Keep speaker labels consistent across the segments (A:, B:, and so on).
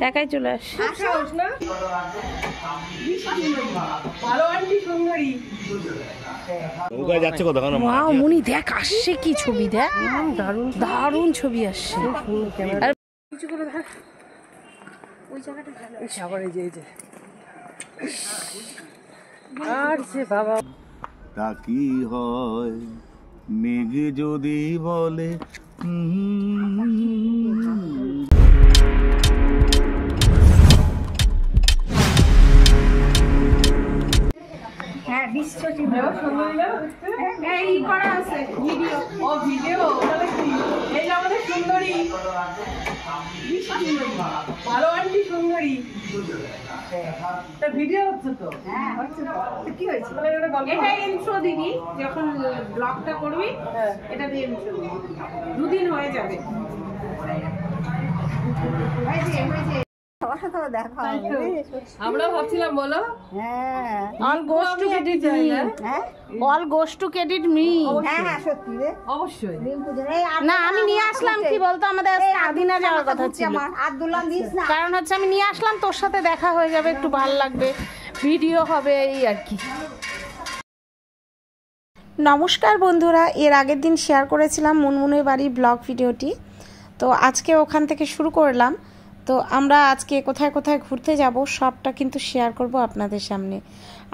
A: একাই চলে আস। ওয়াও মুনি দেখ আসছে কি ছবি, দেখ দারুণ দারুণ ছবি আসছে। আর কিছু করে দেখ ওই জায়গাটা ভালো আছে আবার এই যে আর সে বাবা
B: তা কি হয় মেঘ যদি বলে
C: হ্যাঁ বিশ্বচিত্র এই করা আছে ভিডিও ও ভিডিও তাহলে কি এই আমাদের সুন্দরী ভালো আন্টি সুন্দরী তা ভিডিও হচ্ছে তো হ্যাঁ হচ্ছে তো কি হয়েছে এটা ইন্ট্রো দিবি যখন ব্লগটা করবি এটা দিয়ে ইন্ট্রো দিবি দুদিন হয়ে যাবে আমরা ভাবছিলাম বলো হ্যাঁ
A: all goes to credit me, all goes to credit me.
C: হ্যাঁ সত্যি রে অবশ্যই
A: না আমি নিয়ে আসলাম কি বলতো আমাদের আদিনা যাওয়ার কথা ছিল, কারণ হচ্ছে আমি নিয়ে আসলাম তোর সাথে দেখা হয়ে যাবে, একটু ভালো লাগবে, ভিডিও হবে এই আর কি। নমস্কার বন্ধুরা, এর আগের দিন শেয়ার করেছিলাম মুনমুনের বাড়ির ব্লগ ভিডিওটি, তো আজকে ওখান থেকে শুরু করলাম। তো আমরা আজকে কোথায় কোথায় ঘুরতে যাব সবটা কিন্তু শেয়ার করব আপনাদের সামনে।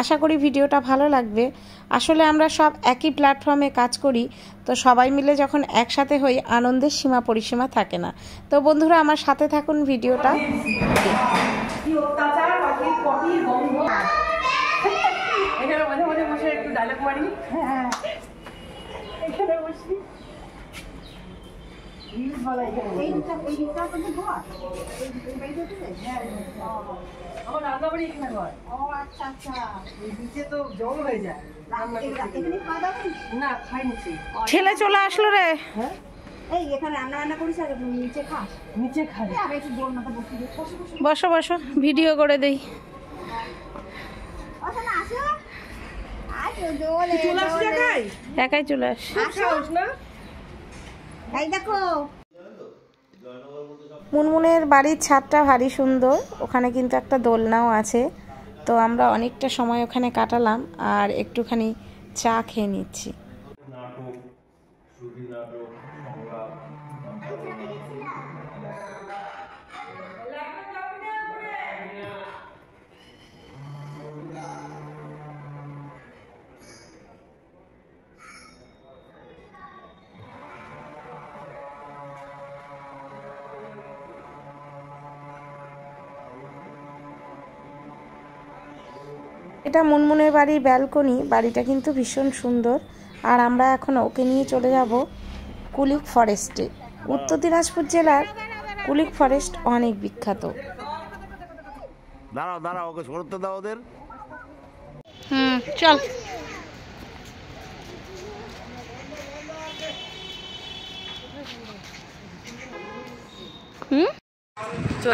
A: আশা করি ভিডিওটা ভালো লাগবে। আসলে আমরা সব একই প্ল্যাটফর্মে কাজ করি, তো সবাই মিলে যখন একসাথে হই আনন্দের সীমা পরিসীমা থাকে না। তো বন্ধুরা আমার সাথে থাকুন ভিডিওটা।
C: এখানে মাঝে মাঝে বসে একটু ডায়লগ মারি এখানে বসি আমার রান্নাবাড়ি এখানে হয়। ও আচ্ছা আচ্ছা নিচে তো জল হয়ে যায় না খাই নিচে।
A: ছেলে চলে আসলো রে।
C: হ্যাঁ এই এখানে রান্না বান্না করিস আর নিচে খাস? নিচে খাই। আমি একটু দোল মাথা বসি
A: বসো বসো ভিডিও করে দেই। একাই চলে আস। মুনমুনের বাড়ির ছাদটা ভারী সুন্দর, ওখানে কিন্তু একটা দোলনাও আছে। তো আমরা অনেকটা সময় ওখানে কাটালাম আর একটুখানি চা খেয়ে নিচ্ছি। এটা মুনমুনের বাড়ির ব্যালকনি, বাড়িটা কিন্তু ভীষণ সুন্দর। আর আমরা এখন ওকে নিয়ে চলে যাব কুলিক ফরেস্টে। উত্তর দিনাজপুর জেলার কুলিক ফরেস্ট অনেক বিখ্যাত।
B: দাঁড়াও দাঁড়াও ওকে সরতে দাও ওদের।
A: চল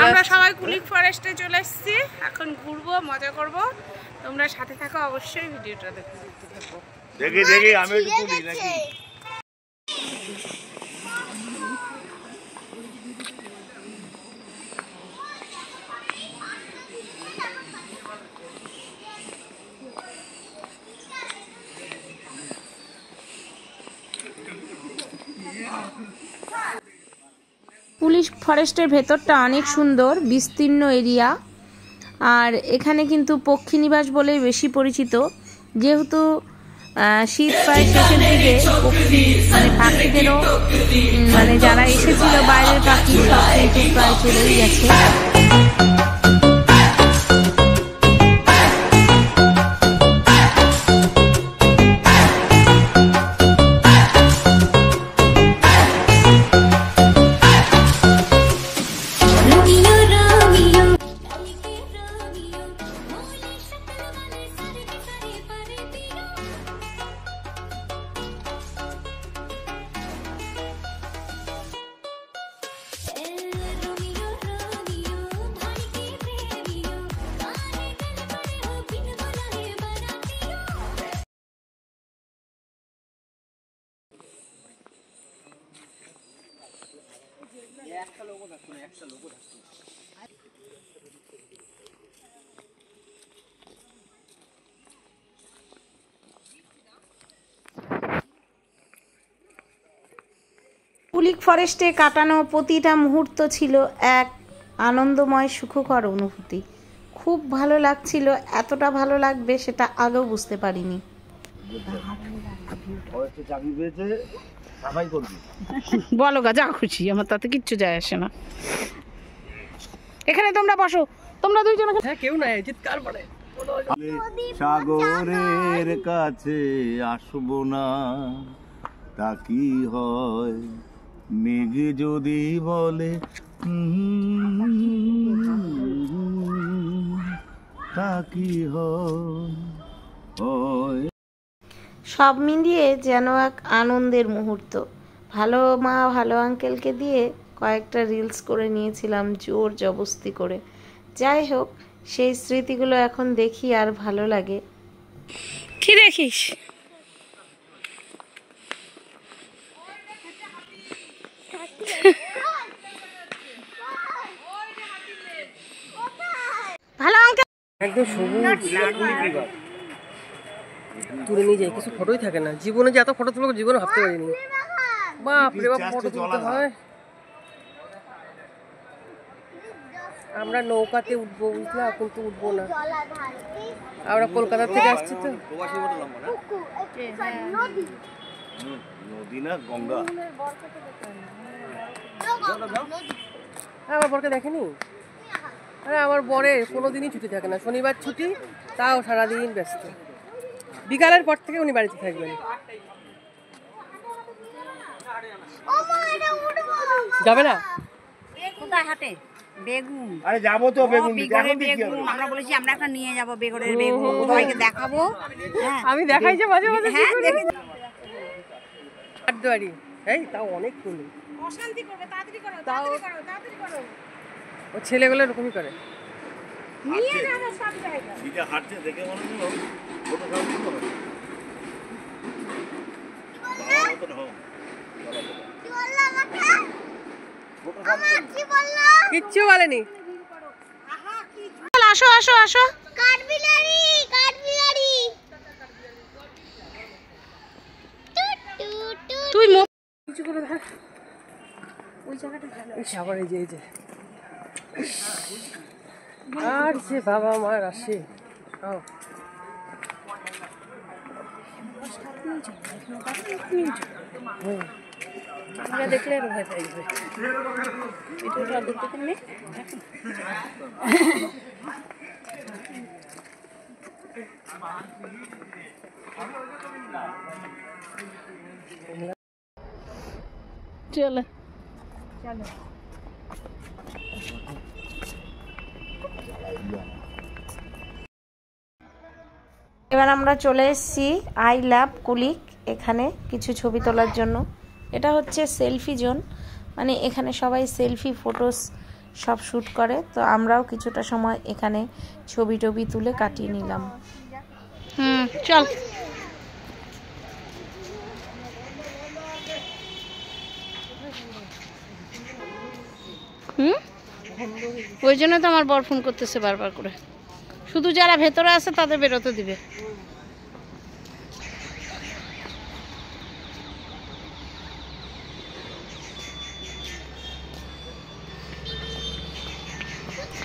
A: আমরা সবাই কুলিক ফরেস্টে চলে এসেছি, এখন ঘুরবো মজা করব। তোমরা সাথে থাকো, অবশ্যই ভিডিওটা দেখতে থাকো।
B: দেখি দেখি আমি একটু তুলি নাকি।
A: পুলিশ ফরেস্টের ভেতরটা অনেক সুন্দর, বিস্তীর্ণ এরিয়া। আর এখানে কিন্তু পক্ষী নিবাস বলেই বেশি পরিচিত, যেহেতু শীত প্রায় শেষের দিকে পক্ষী মানে পাখিদেরও মানে যারা এসেছিল বাইরের পাখি সব কিন্তু প্রায় চলেই গেছে। কুলিক ফরেস্টে কাটানো প্রতিটা মুহূর্ত ছিল এক আনন্দময় সুখকর অনুভূতি। খুব ভালো লাগছিল, এতটা ভালো লাগবে সেটা আগেও বুঝতে পারিনি। বলো গা, যা খুশি, আমার তাতে কিচ্ছু যায় আসে না। এখানে তোমরা বসো, তোমরা দুইজন।
D: হ্যাঁ, কেউ নাই, চিৎকার করে
B: সাগরের কাছে আসবো না, তা কি হয় মেঘ যদি বলে তা কি হয়।
A: সব মিলিয়ে যেন এক আনন্দের মুহূর্ত। ভালো মা ভালো আঙ্কেলকে দিয়ে কয়েকটা রিলস করে নিয়েছিলাম জোর জবস্তি করে। যাই হোক, সেই স্মৃতিগুলো এখন দেখি আর ভালো লাগে। কি দেখিস? ভালো আঙ্কেল
D: একদম সবুজ তুলে নিয়ে যায়, কিছু ফটোই থাকে না। জীবনে যে এত ফটো তুলবো জীবনে ভাবতে পারিনি। বাপ রে বাপ, ফটো তুলতে হয়। আমরা নৌকাতে উঠবো বুঝলাম, কিন্তু উঠবো না, আমরা কলকাতা থেকে আসছি তো।
B: নদী না গঙ্গা।
D: আমার বরকে দেখেনি? আরে আমার বরের কোনোদিনই ছুটি থাকে না, শনিবার ছুটি, তাও সারাদিন ব্যস্ত। বিকালের পর থেকে উনি বাড়িতে থাকবেন। যাবে না?
E: কোথায় হাটে? বেগুন।
B: আরে যাবো তো, বেগুন
E: বেগুন আমরা বলেছি আমরা একটা নিয়ে যাবো, বেগুনের বেগুন সবাইকে দেখাবো। হ্যাঁ,
D: আমি দেখাই যে মাঝে মাঝে।
E: হ্যাঁ,
D: হাটদুয়ারি, এই তাও অনেক ফুল।
C: অশান্তি করবে, তাড়াতাড়ি করো,
D: তাও
C: তাড়াতাড়ি করো।
D: ও ছেলেগুলো এরকমই করে।
C: নিয়ে যাবো সব জায়গায়।
B: এটা হাঁটছে দেখে মনে হলো ফটো
D: কিচ্ছু বলেনি।
A: আসো আসো আসো।
F: কাঠবিলারি কাঠবিলারি
A: তুই
D: কিছু করে দেখ, ওই জায়গাটা আবার এই যে আর যে বাবা মার আসে। দেখলে ভয় পাই যাবে।
A: চলো এবার আমরা চলে এসেছি আই লাভ কুলিক। এখানে কিছু ছবি তোলার জন্য। এটা হচ্ছে সেলফি জোন, মানে এখানে সবাই সেলফি ফটোস সব শ্যুট করে। তো আমরাও কিছুটা সময় এখানে ছবি টবি তুলে কাটিয়ে নিলাম। চল। ওই জন্য তো আমার বর ফোন করতেছে বারবার করে, শুধু যারা ভেতরে আছে তাদের বেরোতে দিবে।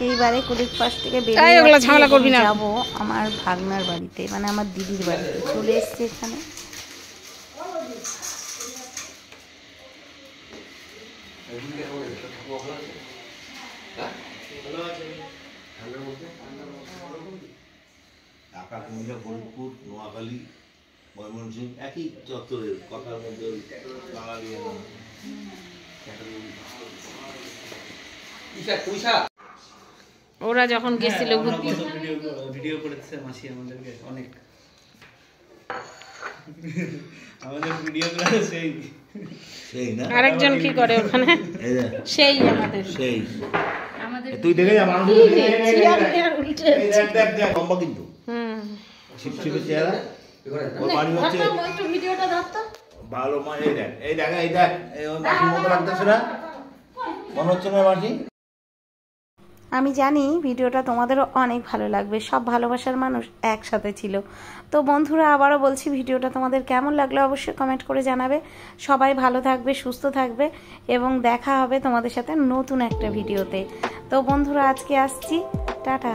A: এইবারে কুলিক পাশ থেকে বেরিয়ে যাবো আমার ভাগনার বাড়িতে, মানে আমার দিদির বাড়িতে চলে এসছে এখানে।
B: ঢাকা, কুমিল্লা, ফরিদপুর, নোয়াখালী, ময়মনসিংহ একই চত্বরের কথার মধ্যে বাঙালি।
A: ওরা যখন গেছিল ঘুরতে
G: ভিডিও করেছে মাসি আমাদেরকে অনেক, আমাদের ভিডিও করে সেই
B: সেই না
A: আরেকজন কি করে ওখানে, সেই আমাদের
B: সেই
A: আমাদের
B: তুই দেখে যা মানুষ লম্বা কিন্তু ছিপছিপে চেহারা। ওর বাড়ি হচ্ছে
A: ভিডিওটা ধরতো
B: ভালো মা। এই দেখ এই দেখ এই দেখ, এই মাসির মতো লাগতেছে না? মনে হচ্ছে না মাসি?
A: আমি জানি ভিডিওটা তোমাদেরও অনেক ভালো লাগবে, সব ভালোবাসার মানুষ একসাথে ছিল। তো বন্ধুরা আবারও বলছি, ভিডিওটা তোমাদের কেমন লাগলো অবশ্যই কমেন্ট করে জানাবে। সবাই ভালো থাকবে, সুস্থ থাকবে এবং দেখা হবে তোমাদের সাথে নতুন একটা ভিডিওতে। তো বন্ধুরা আজকে আসছি, টাটা।